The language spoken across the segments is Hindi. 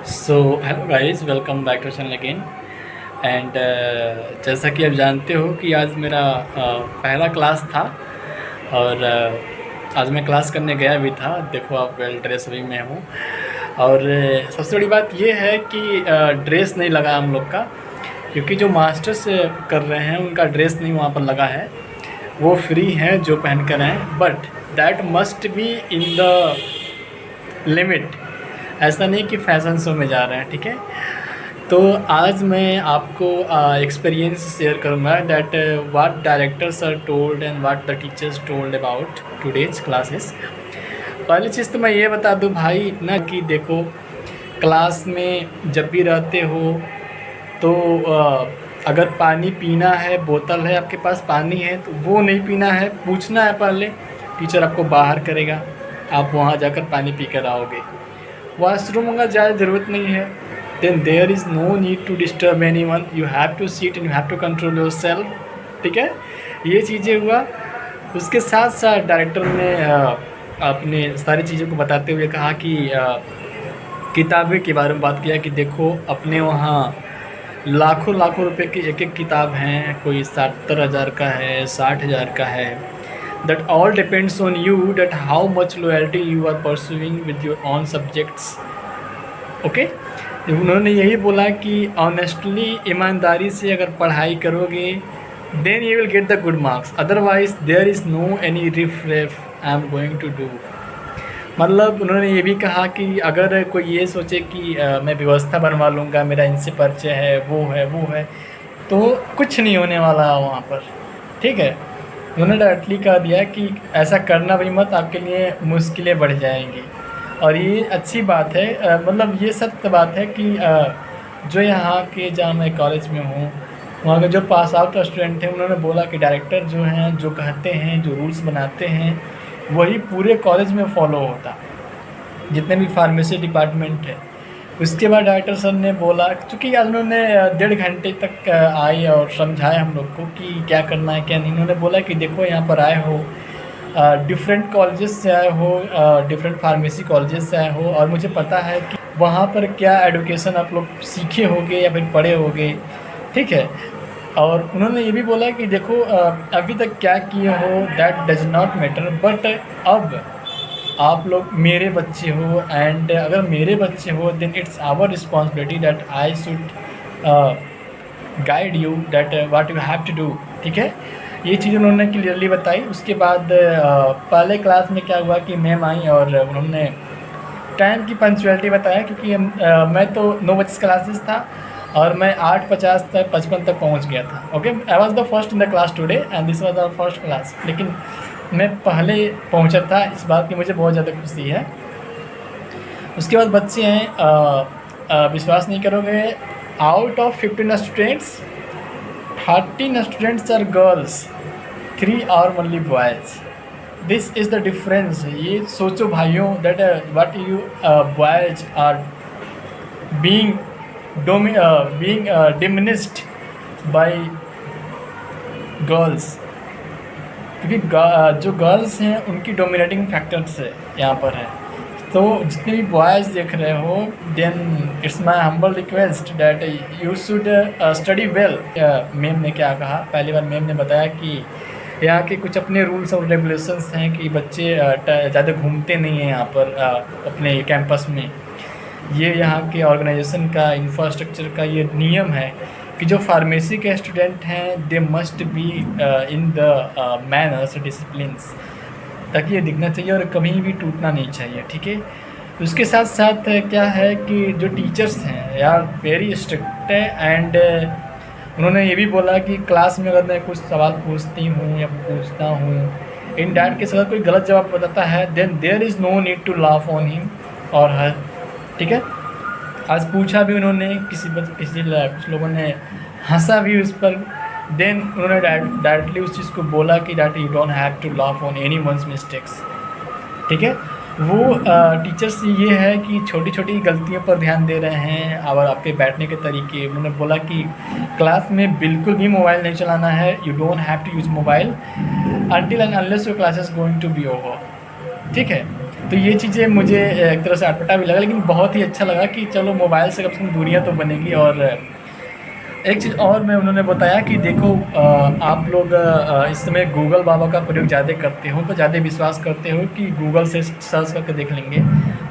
So hello guys, welcome back to channel again. And जैसा कि आप जानते हो कि आज मेरा पहला क्लास था। और आज मैं क्लास करने गया भी था। देखो, आप वेल ड्रेस भी मैं हूँ। और सबसे बड़ी बात ये है कि ड्रेस नहीं लगा हम लोग का, क्योंकि जो मास्टर्स कर रहे हैं उनका ड्रेस नहीं वहाँ पर लगा है। वो फ्री हैं जो पहन कर हैं, but that must be in the limit. ऐसा नहीं कि फ़ैशन शो में जा रहे हैं, ठीक है। तो आज मैं आपको एक्सपीरियंस शेयर करूँगा that what directors are told and what the teachers told about today's classes. पहली चीज़ तो मैं ये बता दूँ भाई इतना कि देखो, क्लास में जब भी रहते हो तो अगर पानी पीना है, बोतल है आपके पास, पानी है तो वो नहीं पीना है, पूछना है पहले। टीचर आपको बाहर करेगा, आप वहाँ जाकर पानी पी कर आओगे। वॉशरूम का ज़्यादा ज़रूरत नहीं है, then there is no need to disturb anyone, you have to seat and you have to control yourself, ठीक है। ये चीज़ें हुआ। उसके साथ साथ डायरेक्टर ने अपने सारी चीज़ों को बताते हुए कहा कि किताबें के बारे में बात किया कि देखो, अपने वहाँ लाखों लाखों रुपए की एक एक किताब हैं, कोई 70,000 का है, 60,000 का है। That all depends on you, that how much loyalty you are pursuing with your own subjects. Okay. उन्होंने यही बोला कि ऑनेस्टली, ईमानदारी से अगर पढ़ाई करोगे then you will get the good marks, otherwise there is no any riff ref I am going to do. मतलब उन्होंने ये भी कहा कि अगर कोई ये सोचे कि मैं व्यवस्था बनवा लूँगा, मेरा इनसे परिचय है, वो है, तो कुछ नहीं होने वाला वहाँ पर, ठीक है। उन्होंने डायरेक्टली कह दिया कि ऐसा करना भी मत, आपके लिए मुश्किलें बढ़ जाएंगी। और ये अच्छी बात है, मतलब ये सत्य बात है कि जो यहाँ के, जहाँ मैं कॉलेज में हूँ, वहाँ के जो पास आउट स्टूडेंट हैं, उन्होंने बोला कि डायरेक्टर जो हैं, जो कहते हैं, जो रूल्स बनाते हैं, वही पूरे कॉलेज में फॉलो होता, जितने भी फार्मेसी डिपार्टमेंट है। उसके बाद डायरेक्टर सर ने बोला, चूँकि आज उन्होंने 1.5 घंटे तक आए और समझाया हम लोग को कि क्या करना है क्या नहीं। उन्होंने बोला कि देखो, यहाँ पर आए हो, डिफरेंट कॉलेजेस से आए हो, डिफरेंट फार्मेसी कॉलेजेस से आए हो, और मुझे पता है कि वहाँ पर क्या एडुकेशन आप लोग सीखे होगे या फिर पढ़े होगे, ठीक है। और उन्होंने ये भी बोला कि देखो, अभी तक क्या किए हो that does not matter, but अब आप लोग मेरे बच्चे हो, एंड अगर मेरे बच्चे हो then it's our responsibility that I should guide you that what you have to do, ठीक है। ये चीज़ उन्होंने क्लियरली बताई। उसके बाद पहले क्लास में क्या हुआ कि मैम आई और उन्होंने टाइम की पंक्चुअलिटी बताया, क्योंकि मैं तो 9 बजे क्लासेस था और मैं 8:50 तक 55 तक पहुंच गया था। Okay, I was the first in the class today and this was our first class, लेकिन मैं पहले पहुंचा था, इस बात की मुझे बहुत ज़्यादा खुशी है। उसके बाद बच्चे हैं, विश्वास नहीं करोगे, out of 15 students 13 students are girls, 3 are only boys. This is the difference. ये सोचो भाइयों, that what you boys are being diminished by girls, क्योंकि जो गर्ल्स हैं उनकी डोमिनेटिंग फैक्टर्स है यहाँ पर है। तो जितने भी बॉयज़ देख रहे हो, then it's my humble request that you should study well. Ma'am ने क्या कहा, पहली बार मैम ने बताया कि यहाँ के कुछ अपने रूल्स और रेगुलेशंस हैं कि बच्चे ज़्यादा घूमते नहीं हैं यहाँ पर अपने कैंपस में। ये यहाँ के ऑर्गेनाइजेशन का, इंफ्रास्ट्रक्चर का ये नियम है कि जो फार्मेसी के स्टूडेंट हैं they must be in the manners disciplines, ताकि ये दिखना चाहिए और कभी भी टूटना नहीं चाहिए, ठीक है। उसके साथ साथ क्या है कि जो टीचर्स हैं यार वेरी स्ट्रिक्ट है, एंड उन्होंने ये भी बोला कि क्लास में अगर मैं कुछ सवाल पूछती हूँ या पूछता हूँ, इन डैट के साथ कोई गलत जवाब बताता है then there is no need to laugh on him और हर, ठीक है। आज पूछा भी उन्होंने, कुछ लोगों ने हंसा भी उस पर, देन उन्होंने डायरेक्टली उस चीज़ को बोला कि that you don't have to laugh on anyone's mistakes, ठीक है। वो टीचर्स ये है कि छोटी छोटी गलतियों पर ध्यान दे रहे हैं और आपके बैठने के तरीके। उन्होंने बोला कि क्लास में बिल्कुल भी मोबाइल नहीं चलाना है, you don't have to use mobile until and unless your class is going to be over, ठीक है। तो ये चीज़ें मुझे एक तरह से अटपटा भी लगा, लेकिन बहुत ही अच्छा लगा कि चलो मोबाइल से कम से कम दूरियाँ तो बनेगी। और एक चीज़ और मैं उन्होंने बताया कि देखो आप लोग इस समय गूगल बाबा का प्रयोग ज़्यादा करते हो, तो ज़्यादा विश्वास करते हो कि गूगल से सर्च करके देख लेंगे,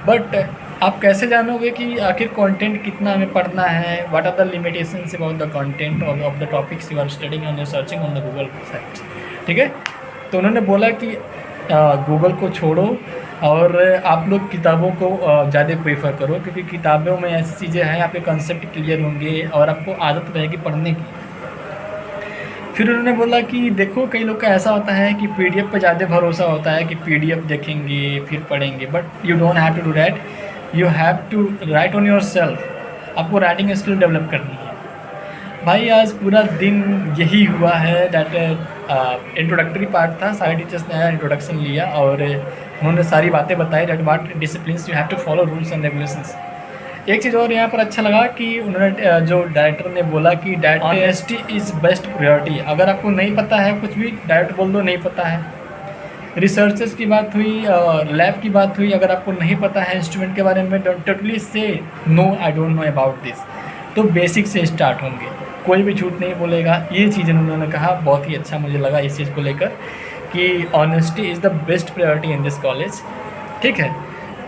बट आप कैसे जानोगे कि आखिर कंटेंट कितना हमें पढ़ना है, what are the limitations about the content of the topics you are studying on your searching on the Google site. ठीक है, तो उन्होंने बोला कि गूगल को छोड़ो और आप लोग किताबों को ज़्यादा प्रेफर करो, क्योंकि किताबों में ऐसी चीज़ें हैं, आपके कंसेप्ट क्लियर होंगे और आपको आदत रहेगी पढ़ने की। फिर उन्होंने बोला कि देखो कई लोग का ऐसा होता है कि पीडीएफ पे ज़्यादा भरोसा होता है कि पीडीएफ देखेंगे फिर पढ़ेंगे, but you don't have to do that, you have to write on your self. आपको राइटिंग स्किल डेवलप करनी है। भाई आज पूरा दिन यही हुआ है, दैट इंट्रोडक्टरी पार्ट था, सारे टीचर्स ने आया, इंट्रोडक्शन लिया और उन्होंने सारी बातें बताई that what disciplines you have to follow, rules and regulations. एक चीज़ और यहाँ पर अच्छा लगा कि उन्होंने जो डायरेक्टर ने बोला कि ऑनेस्टी इज़ बेस्ट प्रायोरिटी। अगर आपको नहीं पता है कुछ भी डायरेक्ट बोल दो नहीं पता है। रिसर्चेस की बात हुई, लैब की बात हुई, अगर आपको नहीं पता है इंस्ट्रूमेंट के बारे में टोटली से no I don't know about this, तो बेसिक से स्टार्ट होंगे, कोई भी झूठ नहीं बोलेगा। ये चीज़ उन्होंने कहा, बहुत ही अच्छा मुझे लगा इस चीज़ को लेकर कि honesty is the best priority in this college. ठीक है,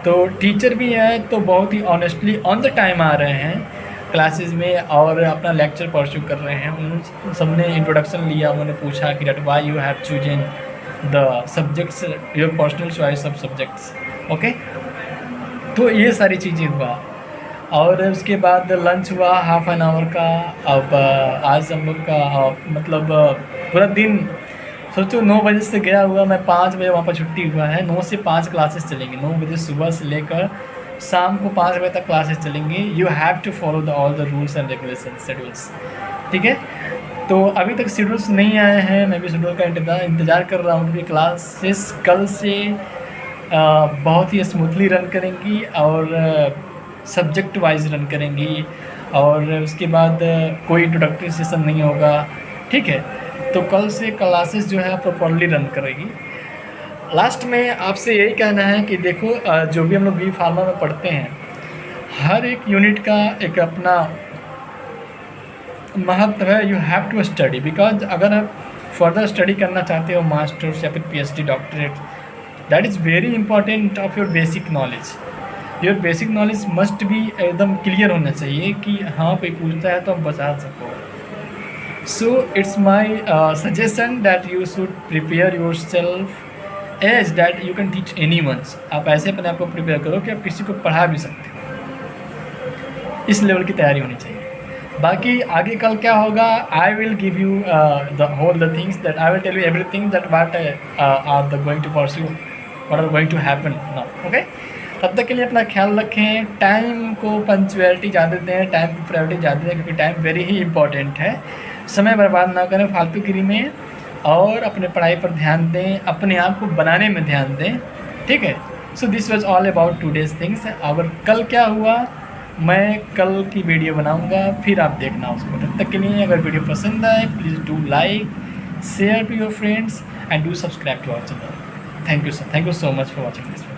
तो टीचर भी हैं तो बहुत ही ऑनेस्टली ऑन द टाइम आ रहे हैं क्लासेस में और अपना लेक्चर परस्यू कर रहे हैं। उन सबने इंट्रोडक्शन लिया, उन्होंने पूछा कि that why you have chosen the subjects, your personal choice of subjects. Okay, तो ये सारी चीज़ें हुआ और उसके बाद लंच हुआ हाफ एन आवर का। अब आज हम लोग का मतलब पूरा दिन सोचो 9 बजे से गया हुआ मैं, 5 बजे वहाँ पर छुट्टी हुआ है। 9 से 5 क्लासेस चलेंगी, 9 बजे सुबह से लेकर शाम को 5 बजे तक क्लासेस चलेंगी। You have to follow the all the rules and regulation schedules. ठीक है, तो अभी तक शेड्यूल्स नहीं आए हैं, मैं भी शेड्यूल का इंतज़ार कर रहा हूँ, क्योंकि क्लासेस कल से बहुत ही स्मूथली रन करेंगी और सब्जेक्ट वाइज रन करेंगी और उसके बाद कोई इंट्रोडक्टरी सेशन नहीं होगा। ठीक है, तो कल से क्लासेस जो है प्रॉपरली रन करेगी। लास्ट में आपसे यही कहना है कि देखो जो भी हम लोग बी फार्मा में पढ़ते हैं, हर एक यूनिट का एक अपना महत्व है। You have to study, because अगर आप फर्दर स्टडी करना चाहते हो मास्टर्स या फिर PhD, doctorate, that is very important of your basic knowledge. Your basic knowledge must भी एकदम क्लियर होना चाहिए कि हाँ कोई पूछता है तो आप बता सको। So it's my suggestion that you should prepare yourself as that you can teach anyone। आप ऐसे अपने आप को प्रिपेयर करो कि आप किसी को पढ़ा भी सकते हो, इस लेवल की तैयारी होनी चाहिए। बाकी आगे कल क्या होगा, I will give you the whole the things that I will tell you everything that what are the going to pursue, what are going to happen now. Okay, तब तक के लिए अपना ख्याल रखें, टाइम को पंक्चुअलिटी ज़्यादा दें, टाइम की प्रायोरिटी ज़्यादा दें, क्योंकि टाइम वेरी ही इंपॉर्टेंट है। समय बर्बाद ना करें फालतूगिरी में और अपने पढ़ाई पर ध्यान दें, अपने आप को बनाने में ध्यान दें। ठीक है, so this was all about today's things. अगर कल क्या हुआ मैं कल की वीडियो बनाऊंगा, फिर आप देखना उसको। तब तक के लिए अगर वीडियो पसंद आए please do like, share to your friends and do subscribe to our channel. Thank you so much for watching this.